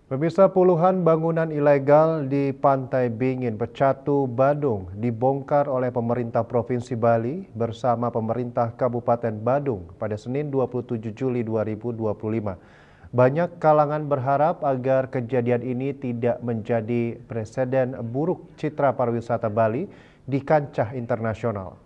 Pemirsa, puluhan bangunan ilegal di Pantai Bingin, Pecatu, Badung dibongkar oleh pemerintah Provinsi Bali bersama pemerintah Kabupaten Badung pada Senin 27 Juli 2025. Banyak kalangan berharap agar kejadian ini tidak menjadi presiden buruk citra pariwisata Bali di kancah internasional.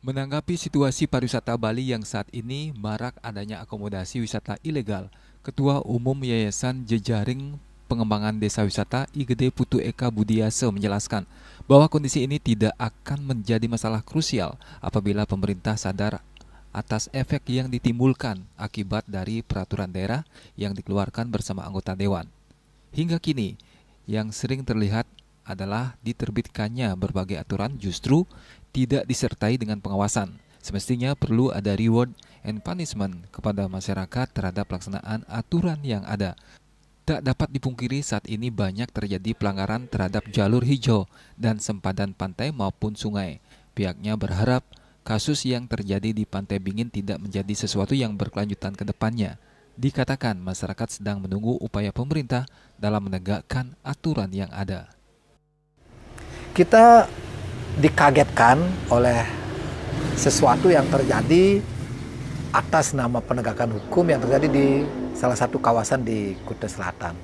Menanggapi situasi pariwisata Bali yang saat ini marak adanya akomodasi wisata ilegal, Ketua Umum Yayasan Jejaring Pengembangan Desa Wisata IGD Putu Eka Budiase menjelaskan bahwa kondisi ini tidak akan menjadi masalah krusial apabila pemerintah sadar atas efek yang ditimbulkan akibat dari peraturan daerah yang dikeluarkan bersama anggota dewan. Hingga kini, yang sering terlihat adalah diterbitkannya berbagai aturan justru tidak disertai dengan pengawasan. Semestinya perlu ada reward and punishment kepada masyarakat terhadap pelaksanaan aturan yang ada. Tak dapat dipungkiri saat ini banyak terjadi pelanggaran terhadap jalur hijau dan sempadan pantai maupun sungai. Pihaknya berharap kasus yang terjadi di Pantai Bingin tidak menjadi sesuatu yang berkelanjutan ke depannya. Dikatakan masyarakat sedang menunggu upaya pemerintah dalam menegakkan aturan yang ada. Kita dikagetkan oleh sesuatu yang terjadi atas nama penegakan hukum yang terjadi di salah satu kawasan di Kuta Selatan.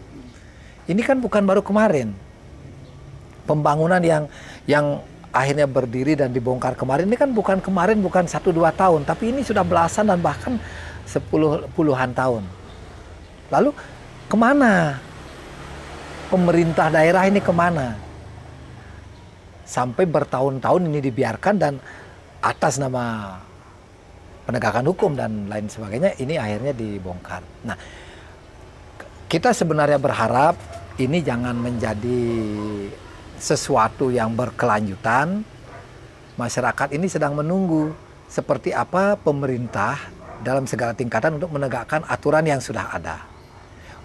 Ini kan bukan baru kemarin. Pembangunan yang akhirnya berdiri dan dibongkar kemarin ini kan bukan kemarin, bukan 1-2 tahun, tapi ini sudah belasan dan bahkan puluhan tahun. Lalu kemana? Pemerintah daerah ini kemana? Sampai bertahun-tahun ini dibiarkan dan atas nama penegakan hukum dan lain sebagainya ini akhirnya dibongkar. Nah, kita sebenarnya berharap ini jangan menjadi sesuatu yang berkelanjutan. Masyarakat ini sedang menunggu seperti apa pemerintah dalam segala tingkatan untuk menegakkan aturan yang sudah ada.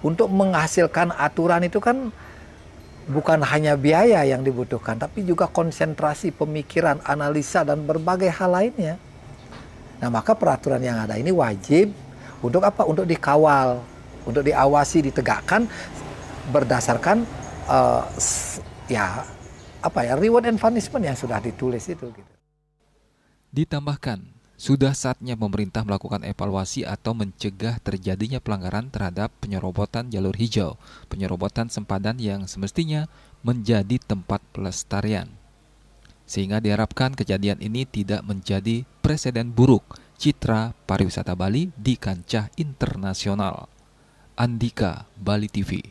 Untuk menghasilkan aturan itu kan bukan hanya biaya yang dibutuhkan, tapi juga konsentrasi pemikiran, analisa, dan berbagai hal lainnya. Nah, maka peraturan yang ada ini wajib untuk apa? Untuk dikawal, untuk diawasi, ditegakkan berdasarkan reward and punishment yang sudah ditulis itu. Gitu. Ditambahkan, sudah saatnya pemerintah melakukan evaluasi atau mencegah terjadinya pelanggaran terhadap penyerobotan jalur hijau, penyerobotan sempadan yang semestinya menjadi tempat pelestarian. Sehingga diharapkan kejadian ini tidak menjadi presiden buruk citra pariwisata Bali di kancah internasional. Andika, Bali TV.